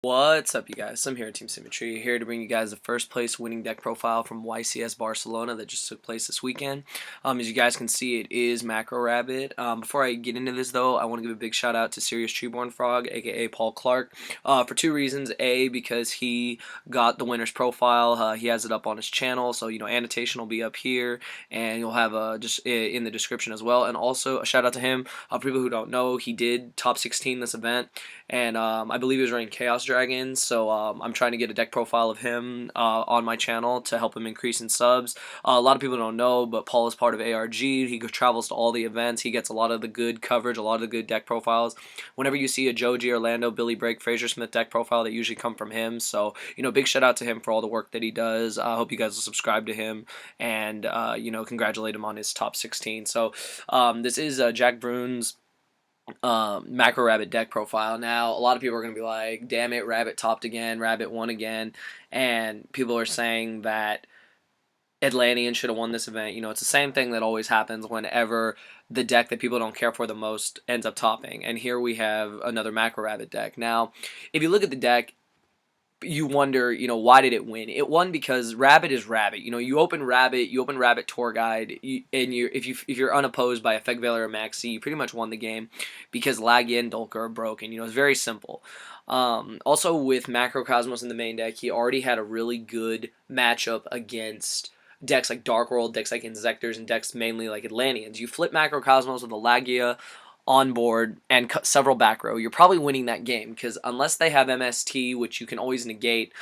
What's up, you guys? I'm here at SlimXTeamSymmetry, here to bring you guys the first place winning deck profile from YCS Barcelona that just took place this weekend. As you guys can see, it is Macro Rabbit. Before I get into this, though, I want to give a big shout out to Serious Treeborn Frog, aka Paul Clark, for two reasons. A, because he got the winner's profile. He has it up on his channel, so annotation will be up here, and you'll have just in the description as well. And also a shout out to him. For people who don't know, he did top 16 this event, and I believe he was running Chaos Dragons, so I'm trying to get a deck profile of him on my channel to help him increase in subs. A lot of people don't know, but Paul is part of ARG. He travels to all the events. He gets a lot of the good coverage, a lot of the good deck profiles. Whenever you see a Joji, Orlando, Billy Break, Fraser Smith deck profile, they usually come from him. So, big shout out to him for all the work that he does. I hope you guys will subscribe to him and, congratulate him on his top 16. So, this is Jack Bruun's Macro Rabbit deck profile. Now, a lot of people are going to be like, damn it, Rabbit topped again, Rabbit won again, and people are saying that Atlantean should have won this event. It's the same thing that always happens whenever the deck that people don't care for the most ends up topping, and here we have another Macro Rabbit deck. Now, if you look at the deck, you wonder, why did it win? It won because Rabbit is Rabbit. You open Rabbit Tour Guide, if you're unopposed by Effect Veiler or Maxi, you pretty much won the game because Lagia and Dolka are broken. It's very simple. Also, with Macrocosmos in the main deck, he already had a really good matchup against decks like Dark World, decks like Insectors, and decks mainly like Atlanteans. You flip Macrocosmos with a Lagia on board and several back row, you're probably winning that game because unless they have MST, which you can always negate,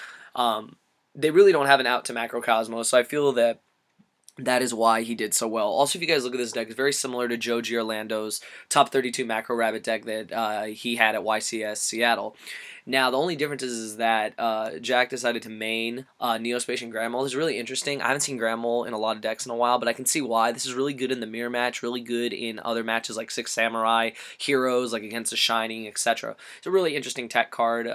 they really don't have an out to Macrocosmos. So I feel that is why he did so well. Also, if you guys look at this deck, it's very similar to Joji Orlando's top 32 Macro Rabbit deck that he had at YCS Seattle. Now, the only difference is that Jack decided to main Neospace and Grand Mole. This is really interesting. I haven't seen Grand Mole in a lot of decks in a while, but I can see why. This is really good in the mirror match, really good in other matches like Six Samurai, Heroes, like against the Shining, etc. It's a really interesting tech card.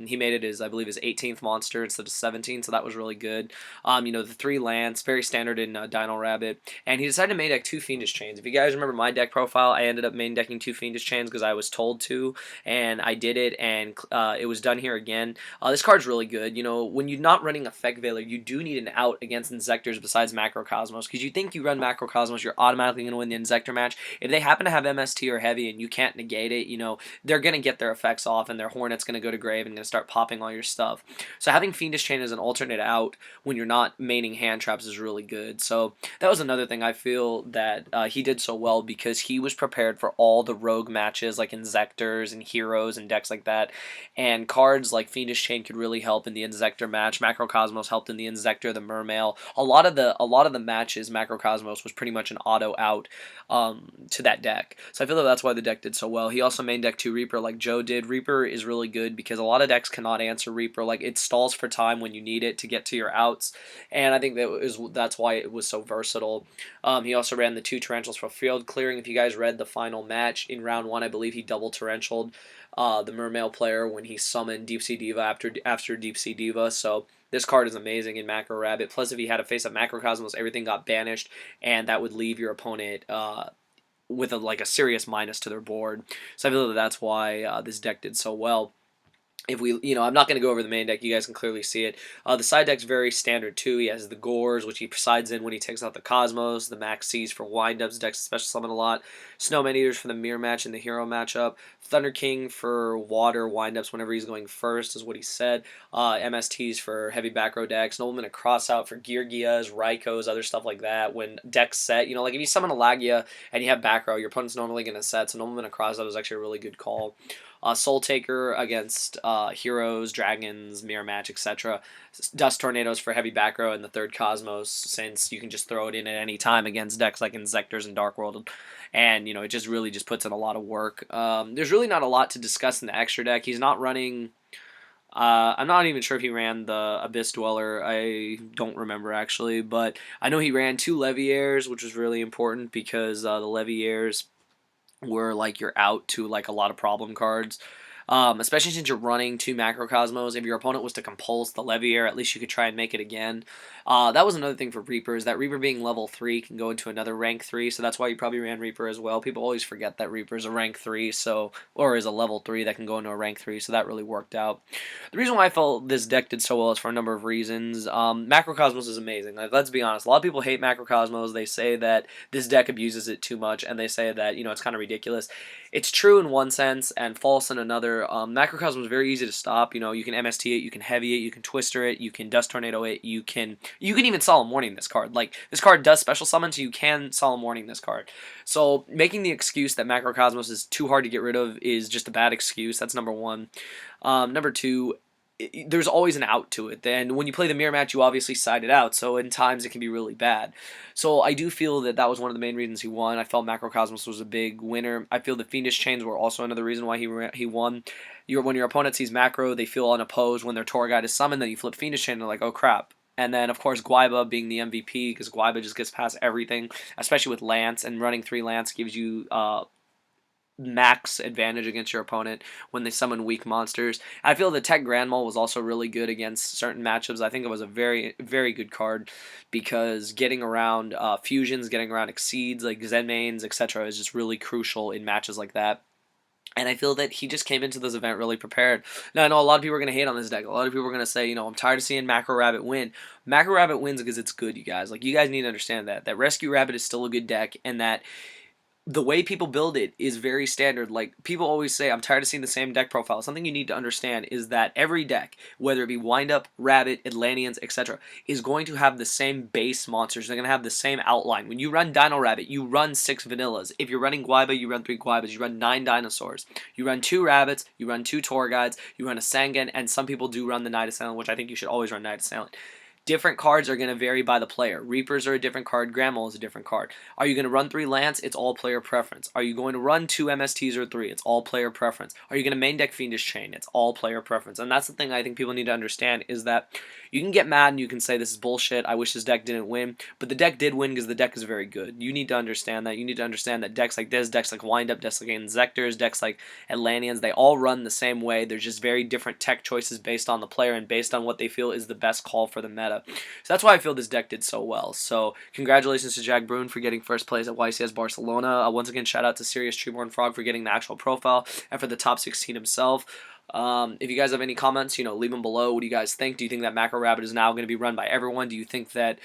He made it I believe, his 18th monster instead of 17th, so that was really good. The 3 Lance, very standard in Dino Rabbit, and he decided to main deck 2 Fiendish Chains. If you guys remember my deck profile, I ended up main decking 2 Fiendish Chains because I was told to, and I did it, and it was done here again. This card's really good. When you're not running Effect Veiler, you do need an out against Insectors besides Macrocosmos, because you think you run Macrocosmos, you're automatically going to win the Insector match. If they happen to have MST or Heavy and you can't negate it, they're going to get their effects off, and their Hornet's going to go to grave and going to start popping all your stuff. So having Fiendish Chain as an alternate out when you're not maining hand traps is really good. So that was another thing I feel that he did so well, because he was prepared for all the rogue matches like Insectors and Heroes and decks like that, and cards like Fiendish Chain could really help in the Insector match. Macrocosmos helped in the Insector, the Mermail. A lot of the matches, Macrocosmos was pretty much an auto out to that deck. So I feel that's why the deck did so well. He also main deck 2 Reaper like Joe did. Reaper is really good because a lot of decks cannot answer Reaper. Like, it stalls for time when you need it to get to your outs, and I think that's why it was so versatile. He also ran the 2 Tarantulas for field clearing. If you guys read the final match in round 1, I believe he double Tarantulled the Mermail player when he summoned Deep Sea Diva after Deep Sea Diva. So this card is amazing in Macro Rabbit. Plus, if he had a face-up Macrocosmos, everything got banished, and that would leave your opponent with a serious minus to their board. So I feel that's why this deck did so well. If we, I'm not going to go over the main deck. You guys can clearly see it. The side deck's very standard too. He has the Gores, which he sides in when he takes out the Cosmos. The Maxis for windups. Decks special summon a lot. Snowman Eaters for the mirror match and the hero matchup. Thunder King for water windups whenever he's going first is what he said. MSTs for heavy back row decks. Nobleman a cross out for Geargias, Raikos, other stuff like that. When decks set, like if you summon a Lagia and you have back row, your opponent's normally going to set. So Nobleman a cross out is actually a really good call. Soul Taker against Heroes, Dragons, Mirror Match, etc. Dust Tornadoes for heavy back row, and the 3rd Cosmos, since you can just throw it in at any time against decks like Insectors and Dark World. And, it just really just puts in a lot of work. There's really not a lot to discuss in the extra deck. He's not running... I'm not even sure if he ran the Abyss Dweller. I don't remember, actually. But I know he ran 2 Leviaires, which was really important because the Leviaires were like your out to like a lot of problem cards. especially since you're running 2 Macrocosmos. If your opponent was to compulse the Leviair, at least you could try and make it again. That was another thing for Reapers. That Reaper being level 3 can go into another rank 3, so that's why you probably ran Reaper as well. People always forget that Reaper is a rank 3, or is a level 3 that can go into a rank 3, so that really worked out. The reason why I felt this deck did so well is for a number of reasons. Macrocosmos is amazing. Like, let's be honest, a lot of people hate Macrocosmos. They say that this deck abuses it too much, and they say that, it's kind of ridiculous. It's true in one sense and false in another. Macrocosmos is very easy to stop. You can MST it, you can heavy it, you can twister it, you can dust tornado it, you can even Solemn Warning this card. Like, this card does special summon, so you can Solemn Warning this card. So making the excuse that Macrocosmos is too hard to get rid of is just a bad excuse. That's number one. Number two, there's always an out to it. And when you play the mirror match, you obviously side it out, so in times it can be really bad. So I do feel that that was one of the main reasons he won. I felt Macrocosmos was a big winner. I feel the Fiendish Chains were also another reason why he won. When your opponent sees Macro, they feel unopposed. When their Tour Guide is summoned, then you flip Fiendish Chain and they're like, oh crap. And then, of course, YCS being the MVP, because YCS just gets past everything, especially with Lance, and running 3 Lance gives you max advantage against your opponent when they summon weak monsters. I feel the Tech Grand Mall was also really good against certain matchups. I think it was a very, very good card because getting around fusions, getting around exceeds like Zenmains, etc. is just really crucial in matches like that. And I feel that he just came into this event really prepared. Now, I know a lot of people are going to hate on this deck. A lot of people are going to say, I'm tired of seeing Macro Rabbit win. Macro Rabbit wins because it's good, you guys. Like, you guys need to understand that Rescue Rabbit is still a good deck, and that the way people build it is very standard. Like, people always say, I'm tired of seeing the same deck profile. Something you need to understand is that every deck, whether it be Windup, Rabbit, Atlanteans, etc., is going to have the same base monsters. They're going to have the same outline. When you run Dino Rabbit, you run 6 vanillas. If you're running Guaiba, you run 3 Guaibas. You run 9 dinosaurs. You run 2 rabbits. You run 2 tour guides. You run a Sangan, and some people do run the Night Assailant, which I think you should always run Night Assailant. Different cards are going to vary by the player. Reapers are a different card. Grand Mall is a different card. Are you going to run 3 Lance? It's all player preference. Are you going to run 2 MSTs or 3? It's all player preference. Are you going to main deck Fiendish Chain? It's all player preference. And that's the thing I think people need to understand is that you can get mad and you can say this is bullshit. I wish this deck didn't win. But the deck did win because the deck is very good. You need to understand that. You need to understand that decks like this, decks like Windup, decks like Inzectors, decks like Atlanteans, they all run the same way. There's just very different tech choices based on the player and based on what they feel is the best call for the meta. So that's why I feel this deck did so well. So congratulations to Jack Bruun for getting first place at YCS Barcelona. Once again, shout out to Serious Treeborn Frog for getting the actual profile and for the top 16 himself. If you guys have any comments, leave them below. What do you guys think? Do you think that Macro Rabbit is now going to be run by everyone? Do you think that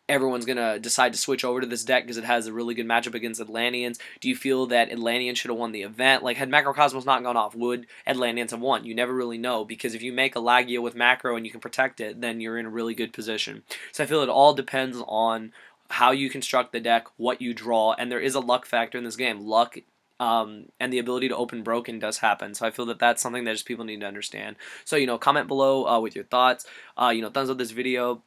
everyone's going to decide to switch over to this deck because it has a really good matchup against Atlanteans? Do you feel that Atlanteans should have won the event? Like, had Macrocosmos not gone off, would Atlanteans have won? You never really know, because if you make a Lagia with Macro and you can protect it, then you're in a really good position. So I feel it all depends on how you construct the deck, what you draw, and there is a luck factor in this game. Luck and the ability to open broken does happen. So I feel that that's something that just people need to understand. So, comment below with your thoughts. Thumbs up this video.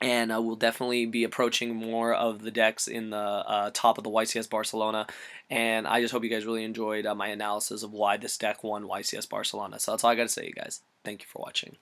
And we'll definitely be approaching more of the decks in the top of the YCS Barcelona. And I just hope you guys really enjoyed my analysis of why this deck won YCS Barcelona. So that's all I got to say, you guys. Thank you for watching.